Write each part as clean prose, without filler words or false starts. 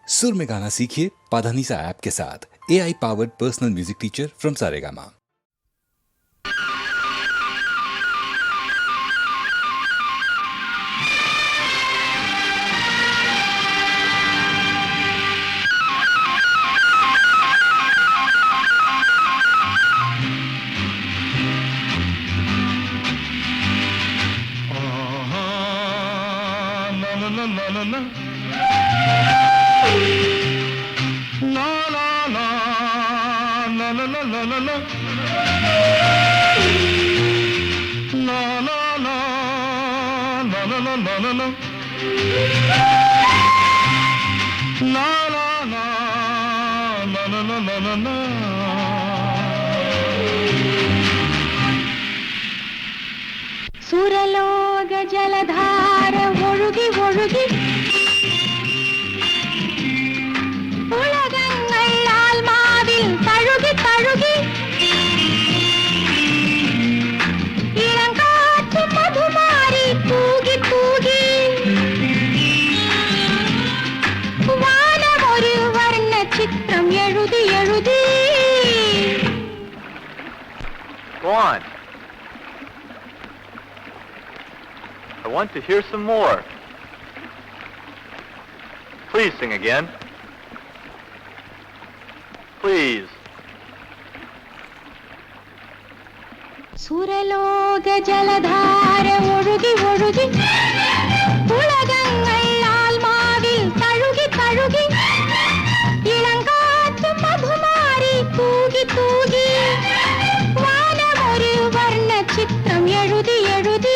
सुर में गाना सीखिए पाधानीसा ऐप के साथ। AI powered personal music teacher from Saregama. സുരലോക ജലധാര ഒഴുകി ഒഴുകി ഉലകങ്ങൾ ആത്മാവിൽ തഴുകി തഴുകി ഇളങ്കാറ്റ് മധുമാരി തൂകി തൂകി വാനമൊരു വർണ്ണ ചിത്രം എഴുതി എഴുതി. Go on. I want to hear some more. Please sing again. Please. സുരലോക ജലധാര ഒഴുകി ഒഴുകി ഉലകങ്ങൾ ആത്മാവിൽ തഴുകി തഴുകി ഇളങ്കാറ്റ് മധുമാരി തൂകി തൂകി വാനമൊരു വർണ്ണ ചിത്രം എഴുതി എഴുതി.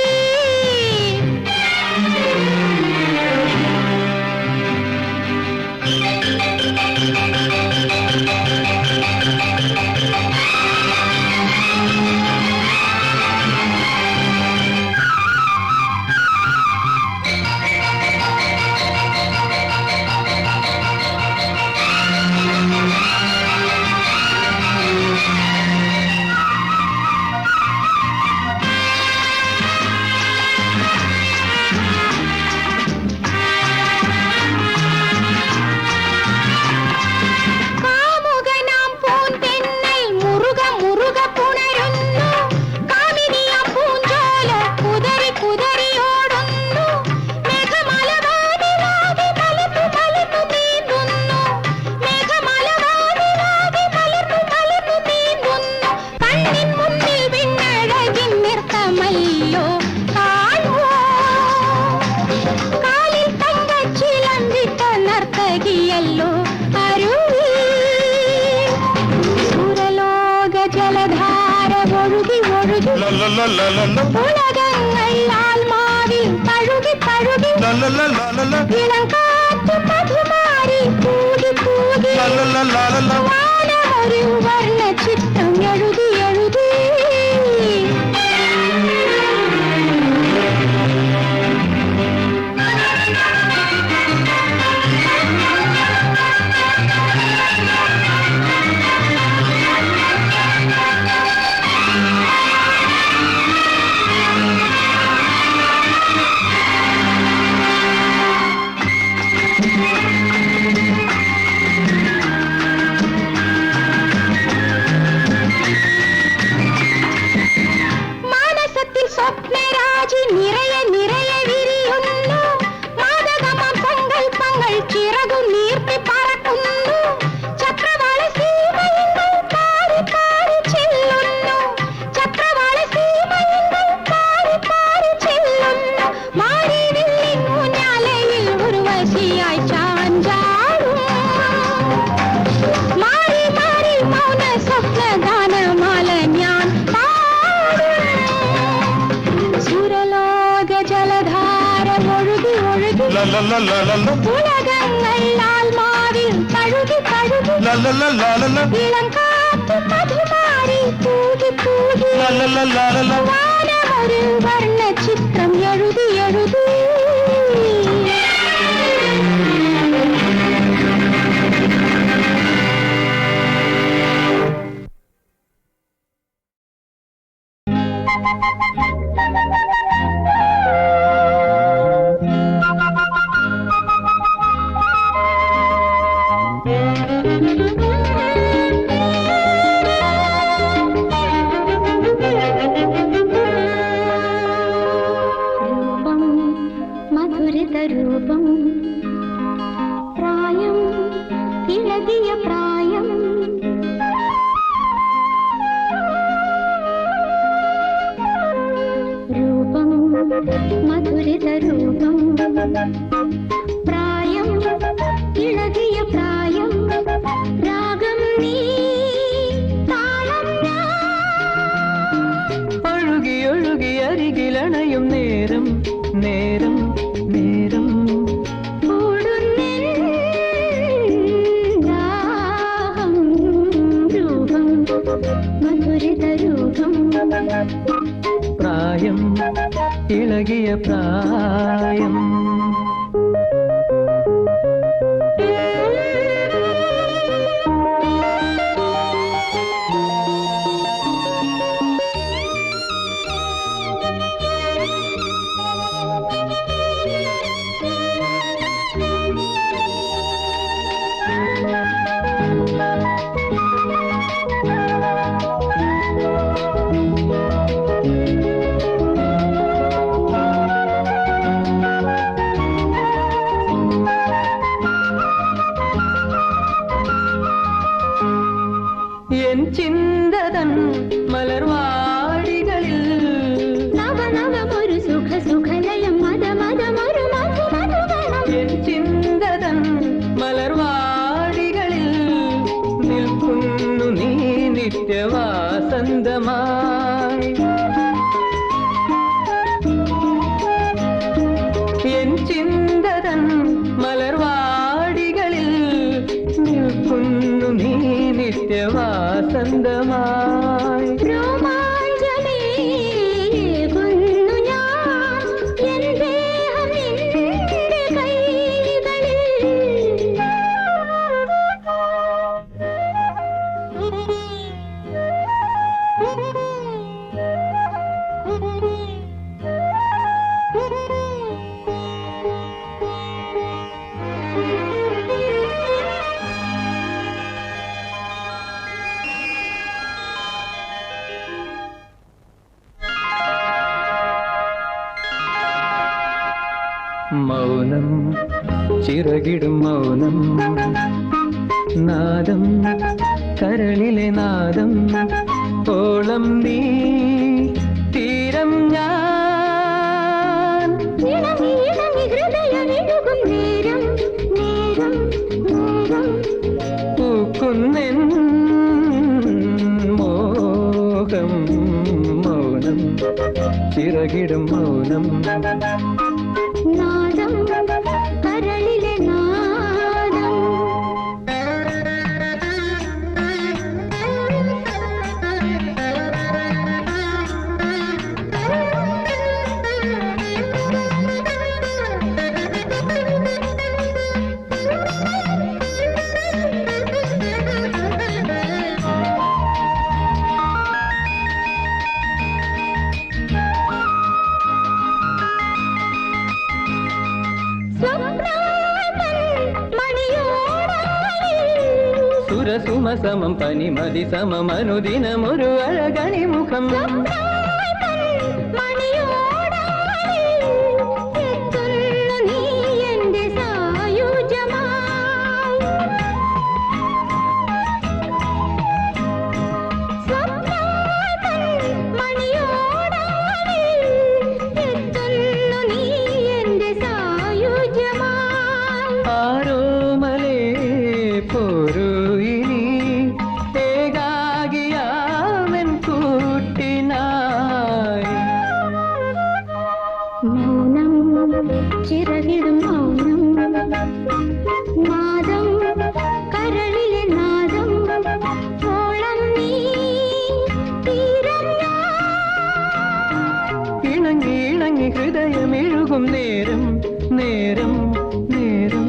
ഉലകങ്ങൾ ആത്മാവിൽ തഴുകി തഴുകി ഇളങ്കാറ്റ് മധുമാരി തൂകി തൂകി വാനമൊരു വർണ്ണ ചിത്രം എഴുതി എഴുതി. ഉലകങ്ങൾ ആത്മാവിൽ തഴുകി തഴുകി ഇളങ്കാറ്റ് മധുമാരി തൂകി തൂകി വാനമൊരു വർണ്ണ ചിത്രം എഴുതി എഴുതി. ഇളകിയ പ്രായം രൂപം മധുരിത രൂപം പ്രായം ഇളകിയ പ്രായം രാഗം നീ താളം ഒഴുകി ഒഴുകി അരികിലണയും നേരം നേരം നേരം രൂപം മധുരിത രൂപം പ്രായം ഇളകിയ പ്രായം എൻ ചിന്തതൻ മലർവാടികളിൽ നവനവമൊരു സുഖസുഖലയം മദമദമൊരു മധുമധുഗണം എൻ ചിന്തതൻ മലർവാടികളിൽ നിൽക്കുന്നു നീ നിത്യവാസന്തമായി എൻ ചിന്തതൻ മലർവാടികളിൽ നിൽക്കുന്നു നീ നിത്യവാസന്തമായി രോമാഞ്ചമേകുന്നു ഞാൻ എൻ ദേഹം നിന്റെ മൗനം ചിറകിടും മൗനം നാദം കരളിലെ നാദം ഓളം നീ തീരം ഞാൻ ഇണങ്ങി ഇണങ്ങി ഹൃദയമിഴുകും നേരം നേരം നേരം പൂക്കുന്നെൻ മോഹം മൗനം ചിറകിടും മൗനം നാദം കരളിലെ നാദം സുരസുമസമം പനിമതി സമം അനുദിനമൊരു അഴകണി മുഖം ആരോമലേ പോരൂ ഇനി ഏകാകിയാവൻ കൂട്ടിനായി മൗനം ചിറകിടും മൗനം നാദം കരളിലെ നാദം ഓളം നീ തീരം ഇണങ്ങി ഇണങ്ങി ഹൃദയമെഴുകും നേരം നേരം നേരം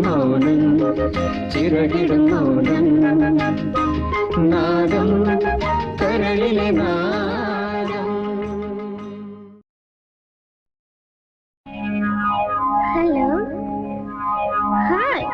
മൗനം ചിറകിടും മൗനം നാദം കരളിലെ നാദം ഹലോ ഹായ്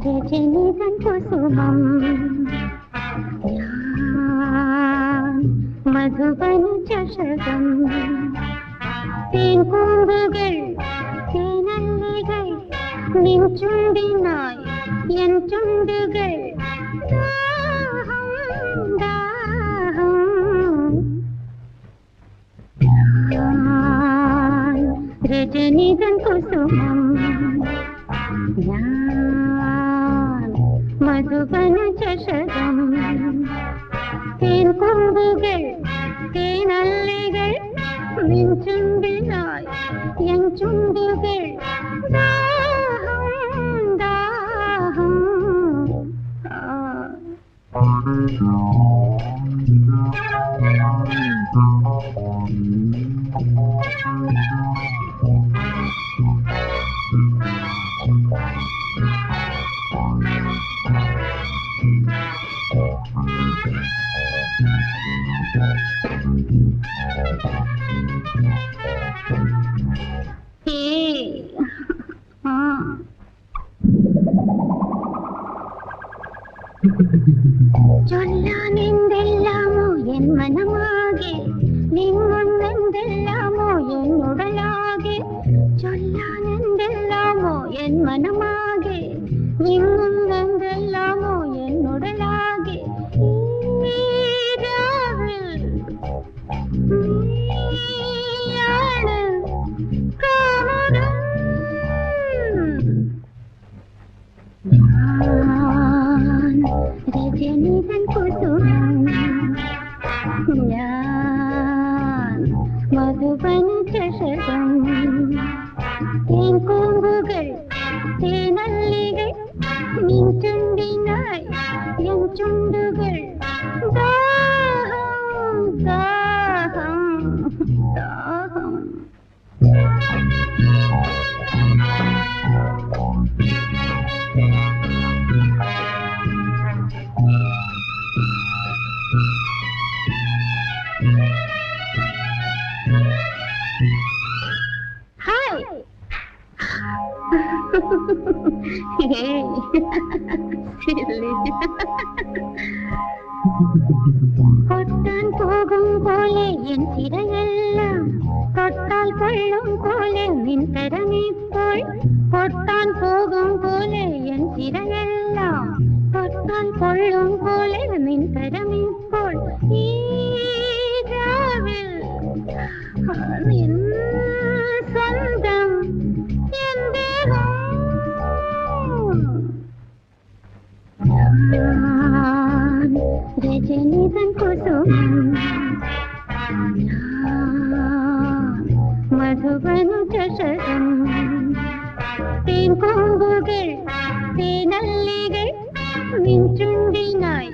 രജനീകൻ കുസുമം മധുബന ചഷകം തേൻകൂമ്പുകൾ തേനല്ലികൾ നിൻ ചുണ്ടിനായി എൻ ചുണ്ടുകൾ ദാഹം ദാഹം രജനീകൻ കുസുമം മധുബന ചഷകം തേൻകൂമ്പുകൾ തേനല്ലികൾ നിൻ ചുണ്ടിനായി എൻ ചുണ്ടുകൾ ദാഹം ദാഹം ചൊല്ലാനെന്തെല്ലാമോ എൻ മനമാകെ നിങ്ങൊന്നെന്തെല്ലാമോ എന്നുടലാകെ ചൊല്ലാനെന്തെല്ലാമോ എൻ മനമാകെ നിങ്ങൊന്നെന്തെല്ലാമോ എന്നുടലാകെ ഈ രാവിൽ നീയാണ് കാമരം രജനീകൻ കുസുമം ഞാൻ മധുബന ചഷകം തേൻകൂമ്പുകൾ തേനല്ലികൾ നിൻ ചുണ്ടിനായി എൻ ചുണ്ടുകൾ ദാഹം ദാഹം ദാഹം ഹായ് കൊട്ടാൻ പോകും പോലെ എൻ തിരയെല്ലാം തൊട്ടാൽ കൊള്ളും പോലെ നിൻ കരമിപ്പോൾ കൊട്ടാൻ പോകും പോലെ എൻ തിരയെല്ലാം തൊട്ടാൽ കൊള്ളും പോലെ നിൻ കരമിപ്പോൾ ഈ രാവിൽ നിൻ സ്വന്തം എൻ ദേഹം രജനീകൻ കുസുമം മധുബന ചഷകം തേൻകൂമ്പുകൾ തേനല്ലികൾ നിൻ ചുണ്ടിനായി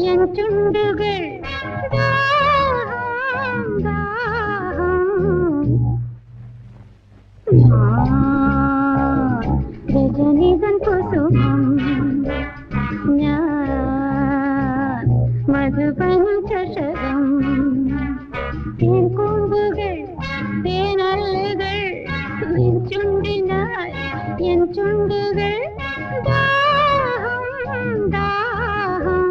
എൻ ചുണ്ടുകൾ ദാഹം ദാഹം രജനീകൻ കുസുമം ഞാൻ മധുബന ചഷകം തേൻകൂമ്പുകൾ തേനല്ലികൾ നിൻ ചുണ്ടിനായി എൻ ചുണ്ടുകൾ ദാഹം ദാഹം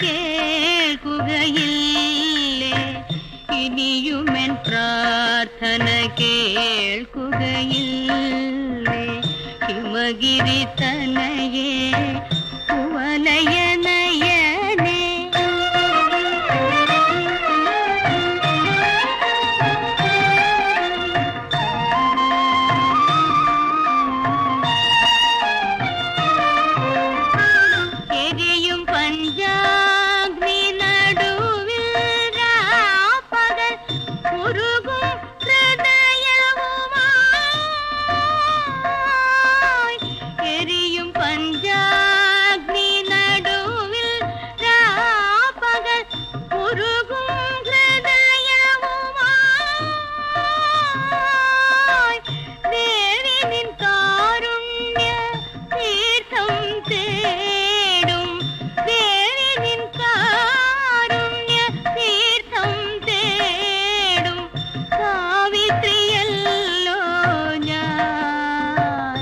കേൾക്കുകയില്ലേ ഇനിയുമെൻ പ്രാർത്ഥന കേൾക്കുകയില്ലേ ഹിമഗിരി തനയേ കുവലയനയനേ എരിയും പഞ്ചാഗ്നി നടുവിൽ രാപ്പകൽ ഉരുകും ഹൃദയവുമായി എരിയും പഞ്ചാഗ്നി നടുവിൽ രാപ്പകൽ ഉരുകും ഹൃദയവുമായി ദേവി നിൻ കാരുണ്യ തീർത്ഥം തേടും ദേവി നിൻ കാരുണ്യ തീർത്ഥം തേടും സാവിത്രിയല്ലോ ഞാൻ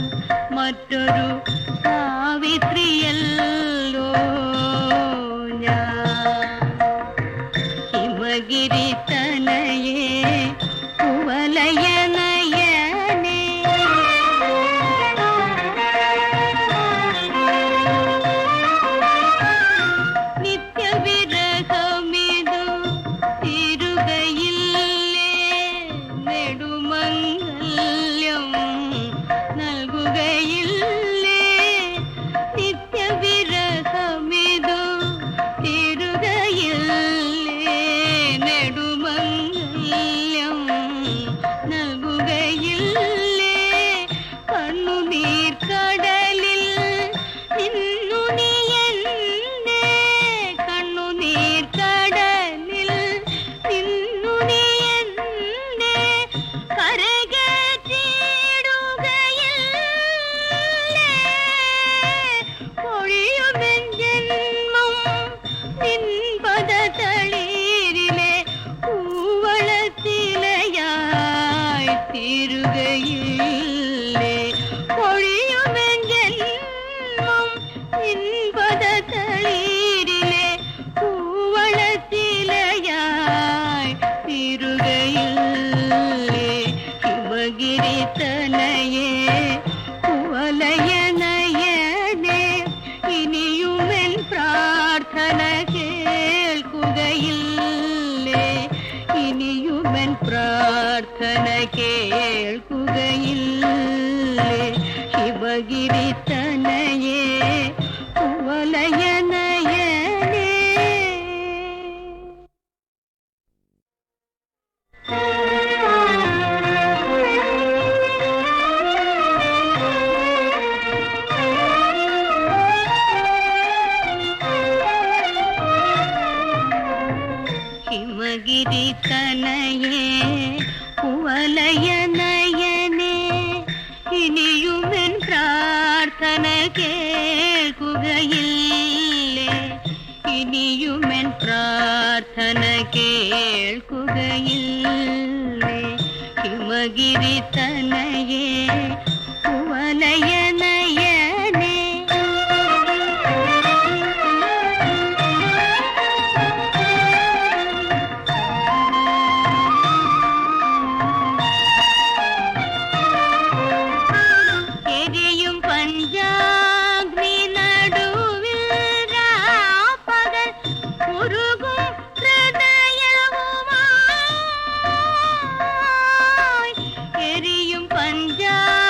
മറ്റൊരു സാവിത്രിയല്ലോ ഞാൻ ഹിമഗിരി തനയേ കുവലയനയനേ നിത്യവിരഹമിതു തിരുകയില്ലേ നെടുമംഗല്യം നൽകുകയില്ലേ നിത്യവിരഹമിതു തിരുകയില്ലേ നെടുമംഗല്യം നൽകുകയില്ലേ കണ്ണുനീർ കടലിൽ നിന്നു നീ എന്നെ കണ്ണുനീർ കടലിൽ നിന്നു നീ എന്നെ കരകയറ്റിയിടുകയില്ലേ പൊഴിയുമെൻ ജന്മം നിൻ പദതളിരിലെ പൂവളത്തിലയായി തീരുകയില്ലേ പൊഴിയുമെൻ ജന്മം നിൻ പദതളിരിലെ പൂവളത്തിലയായി തീരുകയില്ലേ ഹിമഗിരി തനയേ കുവലയനയനേ ഇനിയുമെൻ പ്രാർത്ഥന കേൾക്കുകയില്ലേ ഇനിയുമെൻ പ്രാർത്ഥന കേൾക്കുകയില്ലേ ഹിമഗിരി തനയേ കുവലയനയനേ ഹിമഗിരി തനയേ കുവലയനയനേ ഇനിയുമെൻ പ്രാർത്ഥന കേൾക്കുകയില്ലേ ഇനിയുമെൻ പ്രാർത്ഥന കേൾക്കുകയില്ലേ ഹിമഗിരി തനയേ കുവലയനയനേ എരിയും പഞ്ചാഗ്നി നടുവിൽ രാപ്പകൽ ഉരുകും ഹൃദയവുമായി എരിയും പഞ്ചാഗ്നി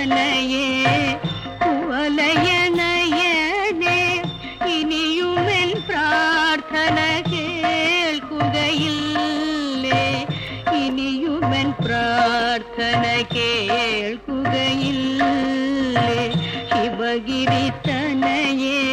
തനയേ കുവലയനയനേ ഇനിയുമെൻ പ്രാർത്ഥന കേൾക്കുകയില്ലേ ഇനിയുമെൻ പ്രാർത്ഥന കേൾക്കുകയില്ലേ ശിവഗിരി തനയേ